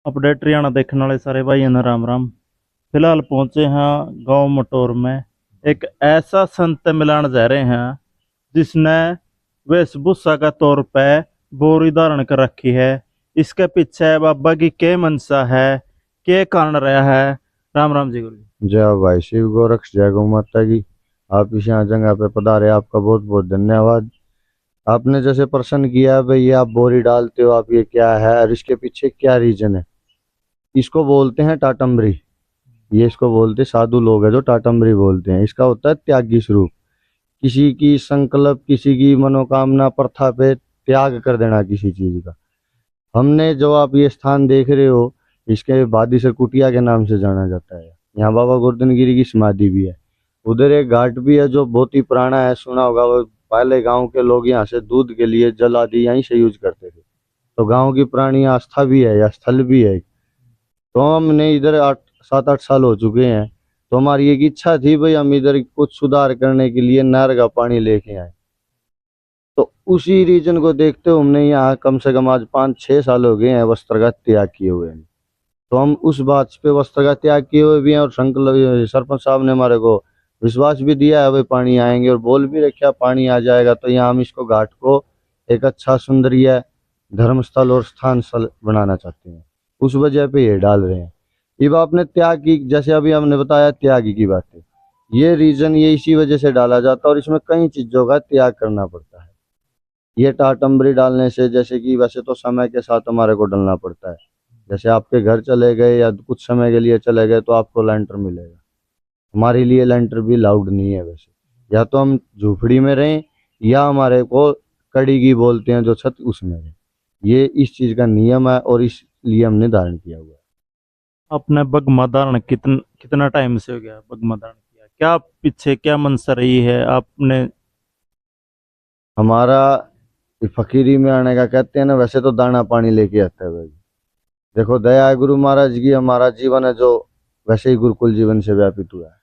Update Haryana देखने वाले सारे भाइयों ने राम राम। फिलहाल पहुंचे हैं गांव मटोर में। एक ऐसा संत मिलान जा रहे हैं जिसने वेशभूषा का तौर पे बोरी धारण कर रखी है। इसके पीछे बाबा की क्या मनसा है, क्या कारण रहा है। राम राम जी गुरु जी। जय भाई शिव गोरक्ष, जय गौ माता की। आप इस यहाँ जगह पे पधारे, आपका बहुत बहुत धन्यवाद। आपने जैसे प्रश्न किया भाई, ये आप बोरी डालते हो, आप ये क्या है और इसके पीछे क्या रीजन है। इसको बोलते हैं टाटम्बरी। ये इसको बोलते साधु लोग हैं जो टाटम्बरी बोलते हैं। इसका होता है त्यागी स्वरूप। किसी की संकल्प, किसी की मनोकामना, प्रथा पे त्याग कर देना किसी चीज का। हमने जो आप ये स्थान देख रहे हो, इसके बादीसर कुटिया के नाम से जाना जाता है। यहाँ बाबा गोवर्धन गिरी की समाधि भी है। उधर एक घाट भी है जो बहुत ही पुराना है, सुना होगा। वो पहले गांव के लोग यहाँ से दूध के लिए जल आदि यहीं से यूज करते थे। तो गांव की पुरानी आस्था भी है या स्थल भी है। तो हमने इधर 8 7 8 साल हो चुके हैं। तो हमारी एक इच्छा थी भाई, हम इधर कुछ सुधार करने के लिए नहर का पानी लेके आए। तो उसी रीजन को देखते हुए हमने यहाँ कम से कम आज 5 6 साल हो गए हैं वस्त्र का त्याग किए हुए हैं। तो हम उस बात पे वस्त्र का त्याग किए हुए भी हैं, और सरपंच साहब ने हमारे को विश्वास भी दिया है भाई पानी आएंगे, और बोल भी रखा पानी आ जाएगा। तो यहाँ हम इसको घाट को एक अच्छा सुंदरीय धर्म स्थल और स्थान स्थल बनाना चाहते हैं। उस वजह पे ये डाल रहे हैं। अब आपने त्याग की, जैसे अभी हमने बताया त्याग की बात है, ये रीजन ये इसी वजह से डाला जाता है, और इसमें कई चीजों का त्याग करना पड़ता है। ये टाटम्बरी डालने से जैसे कि वैसे तो समय के साथ हमारे को डलना पड़ता है। जैसे आपके घर चले गए या कुछ समय के लिए चले गए तो आपको लेंटर मिलेगा। हमारे लिए लेंटर भी लाउड नहीं है वैसे। या तो हम झूपड़ी में रहें या हमारे को कड़ी की बोलते हैं जो छत, उसमें रहें। ये इस चीज का नियम है और इसलिए हमने धारण किया हुआ है। आपने बगमा धारण कितना टाइम से हो गया बगमा धारण किया, क्या पीछे क्या मनसा रही है आपने। हमारा फकीरी में आने का कहते हैं ना, वैसे तो दाना पानी लेके आता है भाई। देखो दया है गुरु महाराज की, हमारा जीवन है जो वैसे ही गुरुकुल जीवन से व्यापित हुआ है।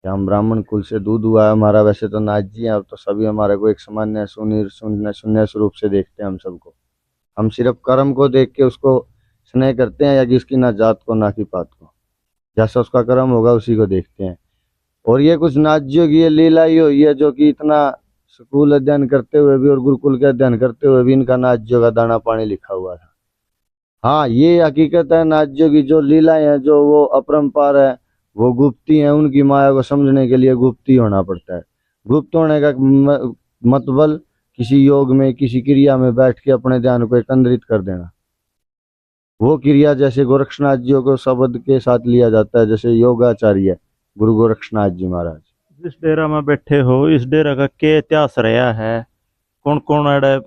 कि हम ब्राह्मण कुल से दूध हुआ है हमारा। वैसे तो नाथ जी हैं, अब तो सभी हमारे को एक सामान्य शून्य शून्य शून्य स्वरूप से देखते हैं हम सबको। हम सिर्फ कर्म को देख के उसको स्नेह करते हैं, या कि उसकी ना जात को ना की पात को। जैसा उसका कर्म होगा उसी को देखते हैं। और ये कुछ नाजियों की ये लीला ही हुई है, जो कि इतना स्कूल अध्ययन करते हुए भी और गुरुकुल के अध्ययन करते हुए भी इनका नाजियों का दाना पानी लिखा हुआ था। हाँ, ये हकीकत है, नाजियों की जो लीलाएं हैं जो वो अपरंपार है, वो गुप्ती हैं। उनकी माया को समझने के लिए गुप्ती होना पड़ता है। गुप्त होने का मतलब किसी योग में, किसी क्रिया में बैठ के अपने ध्यान को एकत्रित कर देना। वो क्रिया जैसे गोरक्षनाथ जी को शब्द के साथ लिया जाता है, जैसे योगाचार्य गुरु गोरक्षनाथ जी महाराज। जिस डेरा में बैठे हो इस डेरा का क्या इतिहास रहा है, कौन कौन अड़े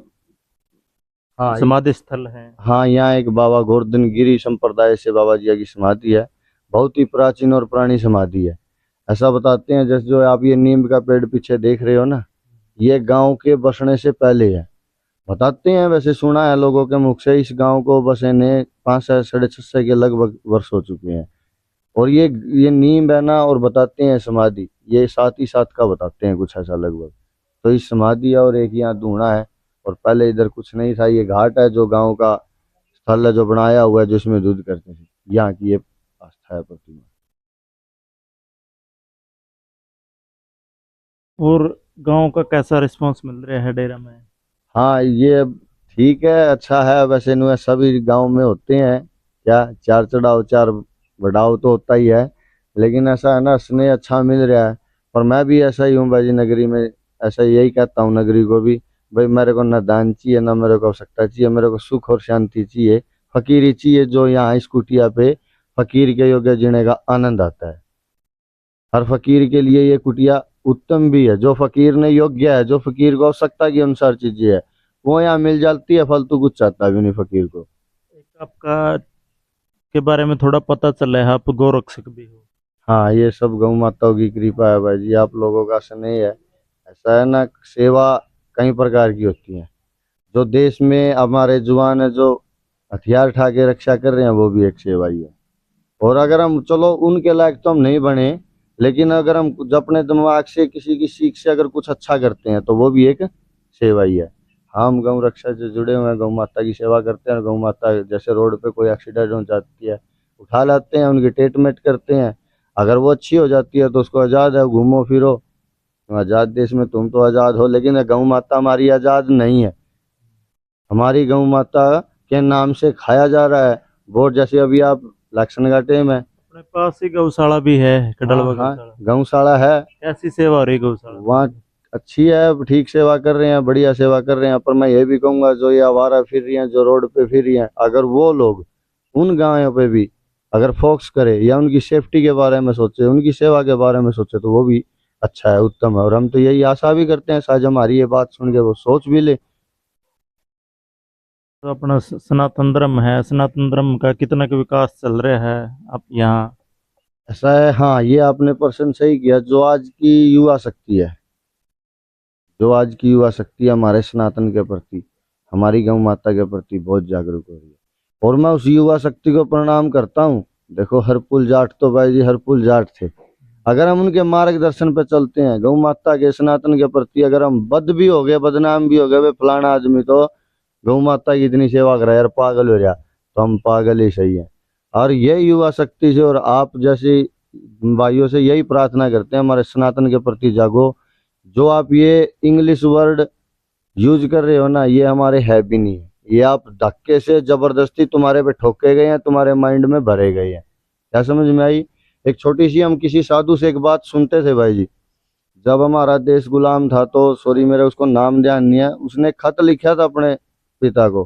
हाँ समाधि स्थल है। हाँ, यहाँ एक बाबा गोवर्धन गिरी संप्रदाय से बाबा जी की समाधि है। बहुत ही प्राचीन और पुरानी समाधि है। ऐसा बताते हैं, जैसे जो आप ये नीम का पेड़ पीछे देख रहे हो ना, ये गांव के बसने से पहले है। बताते हैं, वैसे सुना है लोगों के मुख से, इस गांव को बसे ने 500 साढ़े 600 के लगभग वर्ष हो चुके हैं। और ये नीम है ना, और बताते हैं समाधि ये साथ ही साथ का बताते हैं कुछ ऐसा लगभग। तो इस समाधि है और एक यहाँ धूणा है। और पहले इधर कुछ नहीं था, ये घाट है जो गांव का स्थल है जो बनाया हुआ है, जो इसमें दूध करते थे। यहाँ की ये आस्था है, प्रतिमा। और गांव का कैसा रिस्पांस मिल रहा है डेरा में। हाँ, ये ठीक है, अच्छा है। वैसे नु सभी गांव में होते हैं क्या, चार चढ़ाओ चार बढ़ाओ तो होता ही है। लेकिन ऐसा है ना, स्नेह अच्छा मिल रहा है। और मैं भी ऐसा ही हूँ भाई नगरी में। ऐसा यही कहता हूँ नगरी को भी, भाई मेरे को ना दान चाहिए, ना मेरे को आवश्यकता चाहिए। मेरे को सुख और शांति चाहिए, फकीरी चाहिए। जो यहाँ इस कुटिया पे फकीर के योग्य जीने का आनंद आता है। हर फकीर के लिए ये कुटिया उत्तम भी है। जो फकीर ने योग्य है, जो फकीर को आवश्यकता की अनुसार चीजें है, वो यहाँ मिल जाती है। फालतू कुछ चाहता भी नहीं फकीर को। एक आपका के बारे में थोड़ा पता चला है, आप गोरक्षक भी हो। हाँ, ये सब गौ माताओं की कृपा है भाई जी, आप लोगों का स्नेह है। ऐसा है ना, सेवा कई प्रकार की होती है। जो देश में हमारे जवान है जो हथियार उठा के रक्षा कर रहे हैं, वो भी एक सेवा ही है। और अगर हम, चलो उनके लायक तो हम नहीं बने, लेकिन अगर हम अपने दिमाग से किसी की सीख से अगर कुछ अच्छा करते हैं तो वो भी एक सेवा ही है। हम गौ रक्षा से जुड़े हुए हैं, गौ माता की सेवा करते हैं। और गौ माता जैसे रोड पे कोई एक्सीडेंट हो जाती है, उठा लाते हैं, उनकी ट्रीटमेंट करते हैं। अगर वो अच्छी हो जाती है तो उसको आज़ाद है, घूमो फिरो। आज़ाद देश में तुम तो आज़ाद हो, लेकिन गौ माता हमारी आज़ाद नहीं है। हमारी गौ माता के नाम से खाया जा रहा है वोट। जैसे अभी आप इलेक्शन का टाइम है, अपने पास ही गौशाला भी है, कडलवा हाँ गौशाला। गौशाला है, कैसी सेवा हो रही है गौशाला? वहाँ अच्छी है, ठीक सेवा कर रहे हैं, बढ़िया सेवा कर रहे हैं। पर मैं ये भी कहूँगा, जो ये आवारा फिर रही हैं, जो रोड पे फिर रही हैं, अगर वो लोग उन गायों पे भी अगर फोकस करे या उनकी सेफ्टी के बारे में सोचे, उनकी सेवा के बारे में सोचे, तो वो भी अच्छा है, उत्तम है। और हम तो यही आशा भी करते हैं शायद हमारी ये बात सुन के वो सोच भी ले। तो अपना सनातन धर्म है, सनातन धर्म का कितना का विकास चल रहा है अब यहाँ? ऐसा है, हाँ, ये आपने प्रश्न सही किया। जो आज की युवा शक्ति है, जो आज की युवा शक्ति है हमारे सनातन के प्रति, हमारी गौ माता के प्रति बहुत जागरूक हो रही है, और मैं उस युवा शक्ति को प्रणाम करता हूँ। देखो, हरपुल जाट तो भाई जी हरपुल जाट थे। अगर हम उनके मार्गदर्शन पे चलते हैं, गौ माता के सनातन के प्रति अगर हम बद भी हो गए, बदनाम भी हो गए, वे फलाना आदमी तो गौ माता की इतनी सेवा करा यार, पागल हो रहा, तो हम पागल ही सही है। और ये युवा शक्ति से और आप जैसे भाइयों से यही प्रार्थना करते हैं, हमारे सनातन के प्रति जागो। जो आप ये इंग्लिश वर्ड यूज कर रहे हो ना, ये हमारे है भी नहीं है। ये आप धक्के से जबरदस्ती तुम्हारे पे ठोके गए हैं, तुम्हारे माइंड में भरे गए हैं। क्या समझ में आई? एक छोटी सी, हम किसी साधु से एक बात सुनते थे भाई जी। जब हमारा देश गुलाम था, तो सॉरी मेरे उसको नाम ध्यान नहीं है, उसने खत लिखा था अपने पिता को,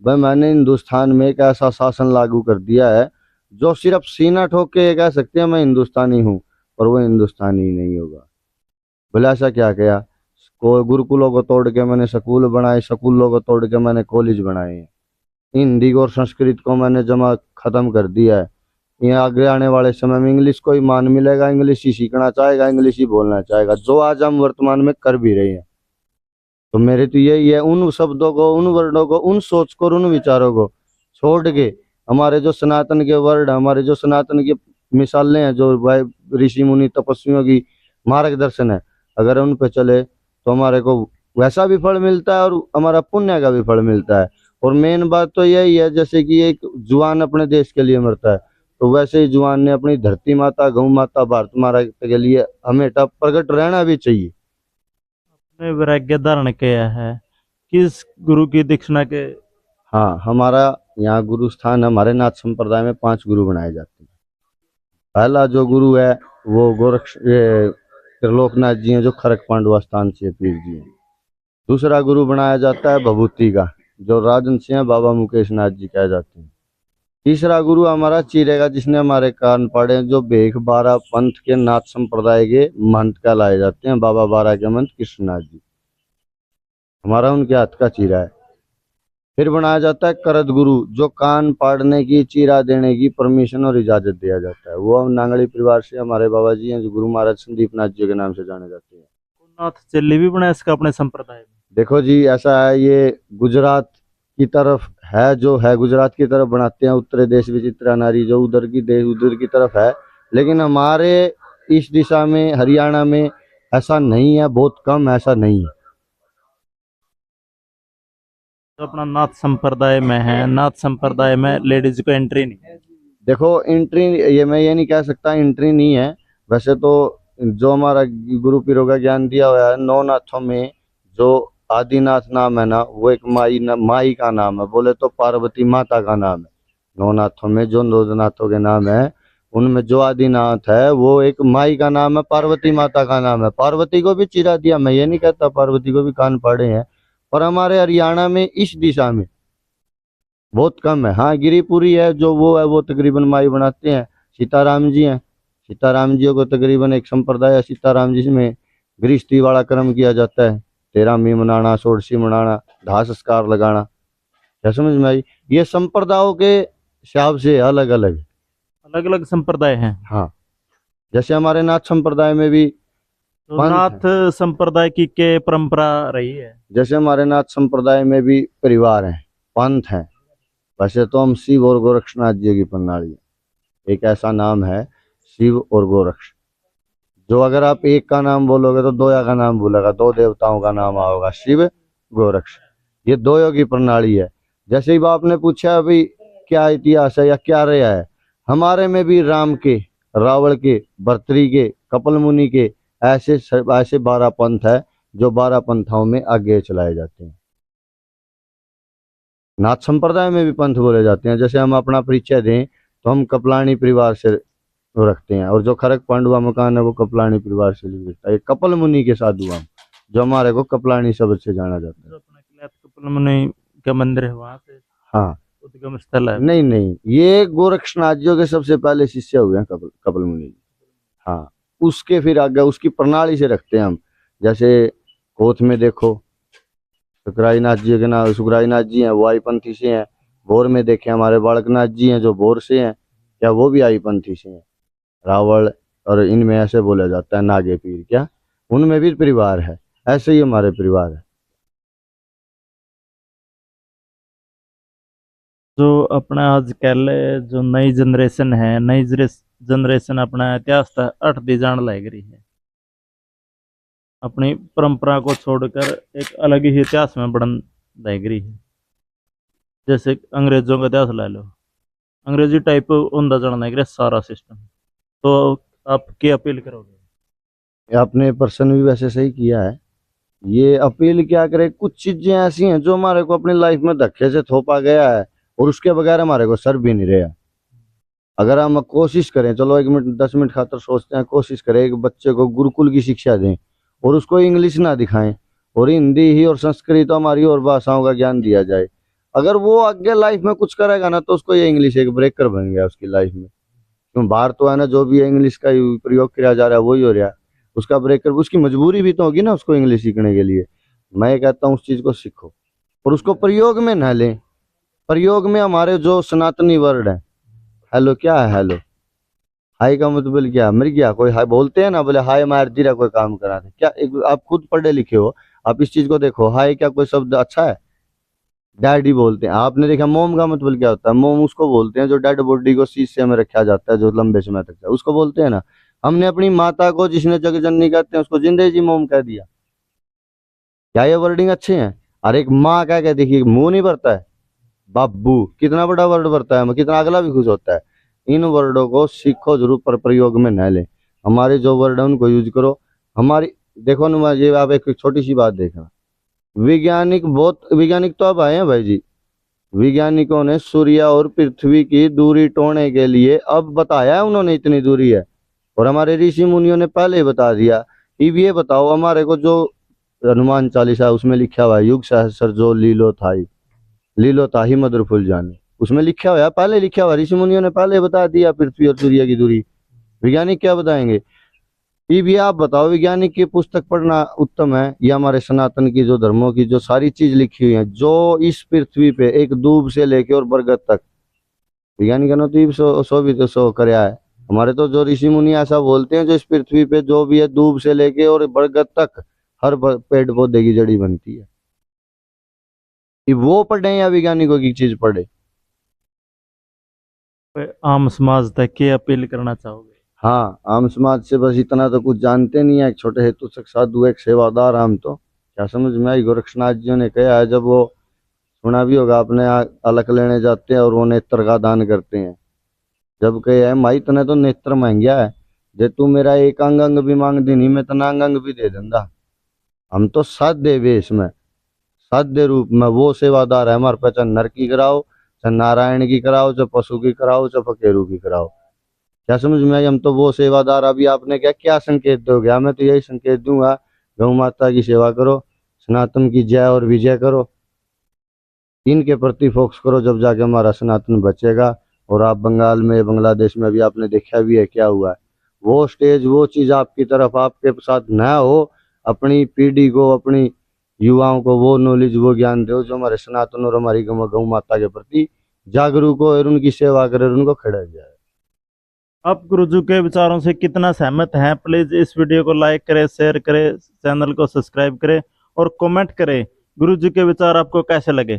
भाई मैंने हिंदुस्तान में एक ऐसा शासन लागू कर दिया है जो सिर्फ सीना ठोक के ये कह सकते हैं मैं हिंदुस्तानी हूँ, और वो हिंदुस्तानी नहीं होगा। बोले ऐसा क्या किया? को गुरुकुलों को तोड़ के मैंने स्कूल बनाए, स्कूलों को तोड़ के मैंने कॉलेज बनाए हैं। हिंदी और संस्कृत को मैंने जमा खत्म कर दिया है। ये आगे आने वाले समय में इंग्लिश को ही मान मिलेगा, इंग्लिश ही सीखना चाहेगा, इंग्लिश ही बोलना चाहेगा, जो आज हम वर्तमान में कर भी रहे हैं। तो मेरे तो यही है, उन शब्दों को, उन वर्डों को, उन सोच को, उन विचारों को छोड़ के हमारे जो सनातन के वर्ड, हमारे जो सनातन की मिसालें हैं, जो भाई ऋषि मुनि तपस्वियों की मार्गदर्शन है, अगर उन पे चले तो हमारे को वैसा भी फल मिलता है और हमारा पुण्य का भी फल मिलता है। और मेन बात तो यही है, जैसे कि एक जवान अपने देश के लिए मरता है, तो वैसे ही जवान ने अपनी धरती माता, गौ माता, भारत माता के लिए हमेशा प्रकट रहना भी चाहिए। ने वैराग्य धारण किया है किस गुरु की दीक्षिणा के? हाँ, हमारा यहाँ गुरु स्थान, हमारे नाथ संप्रदाय में 5 गुरु बनाए जाते हैं। पहला जो गुरु है वो त्रिलोकनाथ जी हैं, जो खरक पांडवा स्थान से पीर जी हैं। दूसरा गुरु बनाया जाता है भभूति का, जो राजन से हैं, बाबा मुकेश नाथ जी कहे जाते हैं। तीसरा गुरु हमारा चीरेगा, जिसने हमारे कान पाड़े, जो भेख बारा पंथ के नाथ संप्रदाय के महंत कहलाए जाते हैं, बाबा बारा के महंत कृष्णनाथ जी, हमारा उनके हाथ का चीरा है। फिर बनाया जाता है करद गुरु, जो कान पाड़ने की, चीरा देने की परमिशन और इजाजत दिया जाता है। वो हम नांगड़ी परिवार से हमारे बाबा जी हैं, जो गुरु महाराज संदीप नाथ जी के नाम से जाने जाते हैं। नाथ चेली भी बना इसका अपने संप्रदाय में? देखो जी, ऐसा है, ये गुजरात की तरफ है, जो है गुजरात की तरफ बनाते हैं, उत्तरे देश विचित्रा नारी, जो उधर की देश उधर की तरफ है। लेकिन हमारे इस दिशा में, हरियाणा में ऐसा नहीं है, बहुत कम, ऐसा नहीं है। तो अपना नाथ संप्रदाय में है, नाथ संप्रदाय में लेडीज को एंट्री नहीं? देखो, एंट्री, ये मैं ये नहीं कह सकता एंट्री नहीं है। वैसे तो जो हमारा गुरु पीरों का ज्ञान दिया हुआ है, 9 नाथों में जो आदिनाथ नाम है ना, वो एक माई का नाम है, बोले तो पार्वती माता का नाम है। 9 नाथों में जो 9 नाथों के नाम है, उनमें जो आदिनाथ है वो एक माई का नाम है, पार्वती माता का नाम है। पार्वती को भी चिरा दिया, मैं ये नहीं कहता, पार्वती को भी कान पाड़े हैं, पर हमारे हरियाणा में इस दिशा में बहुत कम है। हाँ, गिरिपुरी है, जो वो है, वो तकरीबन माई बनाते हैं। सीताराम जी हैं, सीताराम जी को तकरीबन एक संप्रदाय है सीताराम जी में गृहस्थी वाला कर्म किया जाता है, 13वीं मनाना, 16वीं मनाना, दाह संस्कार लगाना। क्या समझ में आई? ये संप्रदायों के हिसाब से अलग अलग अलग अलग संप्रदाय हैं। हाँ, जैसे हमारे नाथ संप्रदाय में भी तो पंथ नाथ संप्रदाय की के परंपरा रही है। जैसे हमारे नाथ संप्रदाय में भी परिवार हैं, पंथ हैं। वैसे तो हम शिव और गोरक्षनाथ जी की प्रणाली है, एक ऐसा नाम है शिव और गोरक्ष, जो अगर आप एक का नाम बोलोगे तो दोया का नाम बोलेगा, 2 देवताओं का नाम आओगा, शिव गोरक्ष। ये दो योगी प्रणाली है। जैसे ही आपने पूछा भाई क्या इतिहास है या क्या रहा है, हमारे में भी राम के, रावण के, भर्तृहरि के, कपिल मुनि के ऐसे 12 पंथ है जो 12 पंथाओं में आगे चलाए जाते हैं। नाथ संप्रदाय में भी पंथ बोले जाते हैं। जैसे हम अपना परिचय दें तो हम कपलानी परिवार से रखते हैं, और जो खरक पांडुआ मकान है वो कपलानी परिवार से लिखता है। ये कपिल मुनि के साधु हम, जो हमारे को कपलानी शब्द से जाना जाता है। जो अपना किला कपिल मुनि का मंदिर है वहां से हाँ, उद्गम स्थल है। नहीं नहीं, ये गोरक्षनाथ जी के सबसे पहले शिष्य हुए हैं कपिल मुनि जी। हाँ, उसके फिर आगे उसकी प्रणाली से रखते हैं हम। जैसे कोथ में देखो सुखराईनाथ जी के नाम, सुखराईनाथ जी हैं, वो आईपंथी से हैं। भोर में देखे हमारे बालकनाथ जी हैं जो भोर से हैं, क्या वो भी आईपंथी से हैं। रावण और इनमें ऐसे बोला जाता है नागे पीर, क्या उनमें भी परिवार है। ऐसे ही हमारे परिवार है। जो अपना आजकल जो नई जनरेशन है, नई जनरेशन अपना इतिहास अटती जान लग रही है, अपनी परंपरा को छोड़कर एक अलग ही इतिहास में बढ़न लग रही है। जैसे अंग्रेजों का इतिहास ले लो, अंग्रेजी टाइप उनका जान लग रहा है सारा सिस्टम। तो आप क्या अपील करोगे? आपने पर्सन भी वैसे सही किया है। ये अपील क्या करे, कुछ चीजें ऐसी हैं जो हमारे को अपनी लाइफ में धक्के से थोपा गया है और उसके बगैर हमारे को सर भी नहीं रहा। अगर हम कोशिश करें, चलो 1 मिनट 10 मिनट खातर सोचते हैं, कोशिश करें एक बच्चे को गुरुकुल की शिक्षा दें और उसको इंग्लिश ना दिखाएं और हिंदी ही और संस्कृत हमारी और भाषाओं का ज्ञान दिया जाए, अगर वो आगे लाइफ में कुछ करेगा ना तो उसको ये इंग्लिश एक ब्रेकर बन गया उसकी लाइफ में। क्यों, बाहर तो है ना जो भी इंग्लिश का प्रयोग किया जा रहा है वही हो रहा है, उसका ब्रेकर, उसकी मजबूरी भी तो होगी ना उसको इंग्लिश सीखने के लिए। मैं कहता हूँ उस चीज को सीखो और उसको प्रयोग में न लें। प्रयोग में हमारे जो सनातनी वर्ड है, हेलो क्या है, हेलो हाय का मतलब क्या, मर गया कोई, हाय बोलते हैं ना, बोले हाय मार दिया कोई काम करा दे क्या, आप खुद पढ़े लिखे हो, आप इस चीज को देखो, हाय क्या कोई शब्द अच्छा है? डैडी बोलते हैं, आपने देखा मोम का मतलब क्या होता है? मोम उसको बोलते हैं जो डेड बॉडी को शीशे में रखा जाता है, जो लंबे समय तक जाए, उसको बोलते हैं ना। हमने अपनी माता को, जिसने जग जननी कहते हैं, उसको जिंदे जी मोम कह दिया। क्या ये वर्डिंग अच्छे हैं? और एक माँ कह के देखिए, मुंह नहीं भरता है, बाबू कितना बड़ा वर्ड भरता है, कितना अगला भी खुश होता है। इन वर्डों को सीखो जरूर, पर प्रयोग में न लें। हमारे जो वर्ड है उनको यूज करो। हमारी देखो ना, ये आप एक छोटी सी बात देखना, वैज्ञानिक तो अब आए हैं भाई जी। वैज्ञानिकों ने सूर्य और पृथ्वी की दूरी तोड़ने के लिए अब बताया है, उन्होंने इतनी दूरी है, और हमारे ऋषि मुनियों ने पहले ही बता दिया। अब ये बताओ, हमारे को जो हनुमान चालीसा उसमें लिखा हुआ है, युग सहस्र जो लीलो ताही मधुर फूल जाने, उसमें लिखा हुआ है, पहले लिखा हुआ, ऋषि मुनियों ने पहले बता दिया पृथ्वी और सूर्य की दूरी। वैज्ञानिक क्या बताएंगे? ये भी आप बताओ, वैज्ञानिक की पुस्तक पढ़ना उत्तम है या हमारे सनातन की जो धर्मों की जो सारी चीज लिखी हुई है, जो इस पृथ्वी पे एक दूब से लेके और बरगद तक, वैज्ञानिक ने तो सो भी तो सो कराया है। हमारे तो जो ऋषि मुनि ऐसा बोलते हैं, जो इस पृथ्वी पे जो भी है दूब से लेके और बरगद तक हर पेड़ पौधे की जड़ी बनती है। ये वो पढ़े या वैज्ञानिकों की चीज पढ़े? आम समाज तक क्या अपील करना चाहोगे? हाँ, आम समाज से बस इतना तो कुछ जानते नहीं है। एक छोटे हेतु से साधु, एक सेवादार, हम तो क्या समझ में आई, गोरक्षनाथ जी ने कहा है, जब वो सुना भी होगा आपने, अलग लेने जाते हैं और वो नेत्र का दान करते हैं। जब कहे है माई तने तो नेत्र मांगया है, जे तू मेरा एक अंग भी मांग दी नहीं, मैं तना अंग भी दे दूंगा। हम तो साध्य वेश में, साध्य रूप में वो सेवादार है हमारे पे, चाहे नर की कराओ, चाहे नारायण की कराओ, चाहे पशु की कराओ, चाहे फकेरू की कराओ। क्या समझ में आई? हम तो वो सेवादार। अभी आपने क्या क्या संकेत दोगे? मैं तो यही संकेत दूंगा, गौ माता की सेवा करो, सनातन की जय और विजय करो, इनके प्रति फोकस करो, जब जाके हमारा सनातन बचेगा। और आप बंगाल में, बांग्लादेश में भी आपने देखा भी है क्या हुआ है। वो स्टेज, वो चीज आपकी तरफ, आपके साथ न हो। अपनी पीढ़ी को, अपनी युवाओं को वो नॉलेज, वो ज्ञान दो जो हमारे सनातन और हमारी गौ माता के प्रति जागरूक हो और उनकी सेवा करे और उनको खड़ा जाए। आप गुरुजी के विचारों से कितना सहमत हैं? प्लीज इस वीडियो को लाइक करें, शेयर करें, चैनल को सब्सक्राइब करें और कमेंट करें गुरुजी के विचार आपको कैसे लगे।